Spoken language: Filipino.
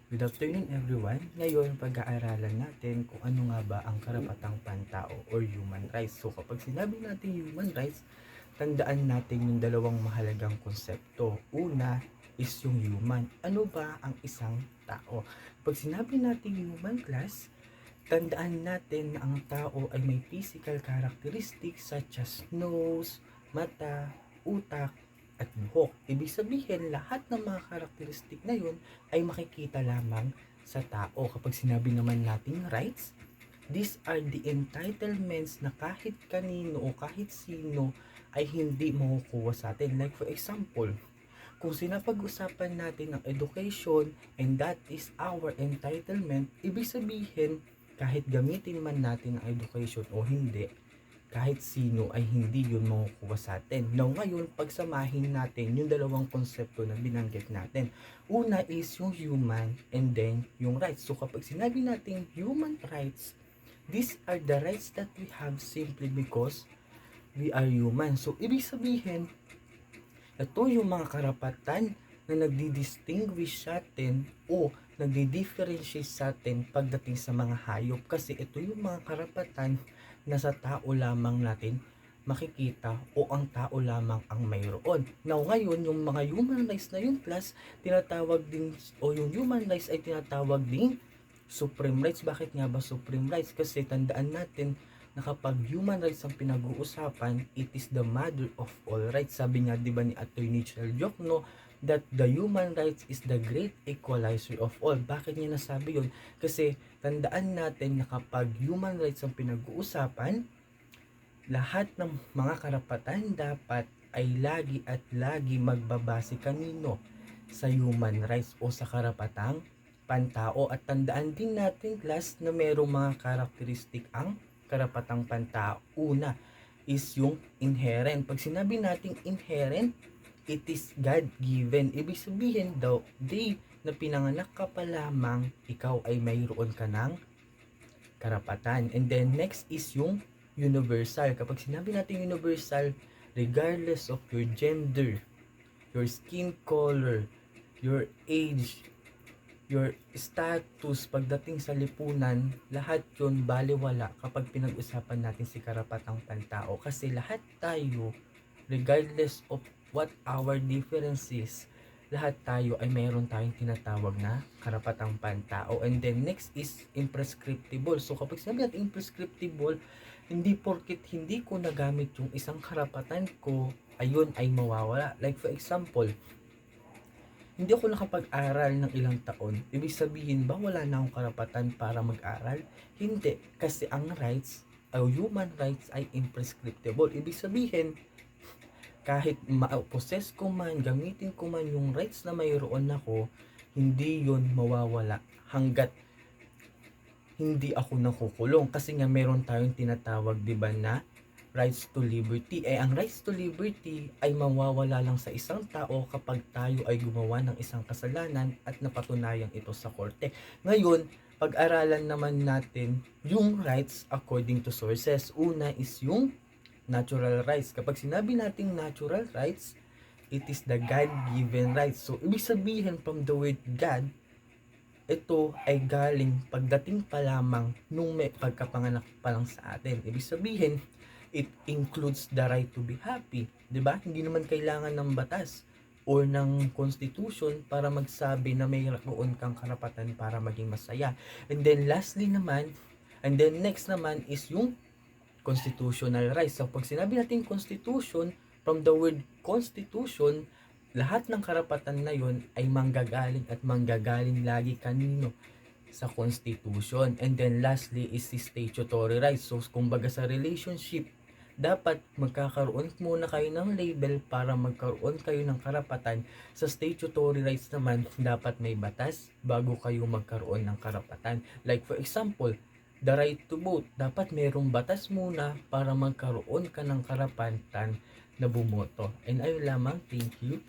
Good afternoon everyone. Ngayon, pag-aaralan natin kung ano nga ba ang karapatang pantao or human rights. So kapag sinabi natin human rights, tandaan natin yung dalawang mahalagang konsepto. Una is yung human. Ano ba ang isang tao? Pag sinabi natin human class, tandaan natin na ang tao ay may physical characteristics such as nose, mata, utak, at buhok. Ibig sabihin, lahat ng mga karakteristik na yun ay makikita lamang sa tao. Kapag sinabi naman natin rights, these are the entitlements na kahit kanino o kahit sino ay hindi makukuha sa atin. Like for example, kung sinapag-usapan natin ng education and that is our entitlement, ibig sabihin kahit gamitin man natin ang education o hindi, kahit sino ay hindi yun makukuha sa atin. Now ngayon, pagsamahin natin yung dalawang konsepto na binanggit natin. Una is yung human and then yung rights. So kapag sinabi natin human rights, these are the rights that we have simply because we are human. So ibig sabihin, ito yung mga karapatan na nagdi-distinguish sa atin o nagdi-differentiate sa atin pagdating sa mga hayop, kasi ito yung mga karapatan na sa tao lamang natin makikita o ang tao lamang ang mayroon. Now ngayon, yung mga human rights na yung class, tinatawag din o yung human rights ay tinatawag din supreme rights. Bakit nga ba supreme rights? Kasi tandaan natin na kapag human rights ang pinag-uusapan, it is the mother of all rights. Sabi nga 'di ba ni Attorney Chel Jokno that the human rights is the great equalizer of all. Bakit niya nasabi yun? Kasi tandaan natin na kapag human rights ang pinag-uusapan, lahat ng mga karapatan dapat ay lagi at lagi magbabase kanino? Sa human rights o sa karapatang pantao. At tandaan din natin class na merong mga karakteristik ang karapatang pantao. Una is yung inherent. Pag sinabi nating inherent, it is God-given. Ibig sabihin daw, day na pinanganak ka pa lamang, ikaw ay mayroon ka ng karapatan. And then next is yung universal. Kapag sinabi natin universal, regardless of your gender, your skin color, your age, your status pagdating sa lipunan, lahat yun baliwala kapag pinag-usapan natin si karapatang pantao. Kasi lahat tayo, regardless of what our differences, lahat tayo ay mayroon tayong tinatawag na karapatang pantao. And then next is imprescriptible. So kapag sinabi natin imprescriptible, hindi porket hindi ko nagamit yung isang karapatan ko, ayun ay mawawala. Like for example, hindi ako nakapag-aral ng ilang taon, ibig sabihin ba wala na akong karapatan para mag-aral? Hindi, kasi ang rights o human rights ay imprescriptible. Ibig sabihin, kahit ma-possess ko man, gamitin ko man yung rights na mayroon ako, hindi yun mawawala hanggat hindi ako nakukulong. Kasi nga meron tayong tinatawag, di ba, na rights to liberty. Ang rights to liberty ay mawawala lang sa isang tao kapag tayo ay gumawa ng isang kasalanan at napatunayan ito sa korte. Ngayon, pag-aralan naman natin yung rights according to sources. Una is yung natural rights. Kapag sinabi nating natural rights, it is the God-given rights. So, ibig sabihin from the word God, ito ay galing pagdating pa lamang nung may pagkapanganak pa lang sa atin. Ibig sabihin, it includes the right to be happy. 'Di ba? Hindi naman kailangan ng batas or ng constitution para magsabi na mayroon kang karapatan para maging masaya. And then lastly naman, and then next naman is yung constitutional rights. So pag sinabi natin constitution, from the word constitution, lahat ng karapatan na yon ay manggagaling lagi kanino? Sa constitution. And then lastly is the statutory rights. So kumbaga sa relationship, dapat magkakaroon muna kayo ng label para magkaroon kayo ng karapatan. Sa statutory rights naman, dapat may batas bago kayo magkaroon ng karapatan. Like for example, the right to vote, dapat mayroong batas muna para magkaroon ka ng karapatan na bumoto. And ayun lamang, thank you.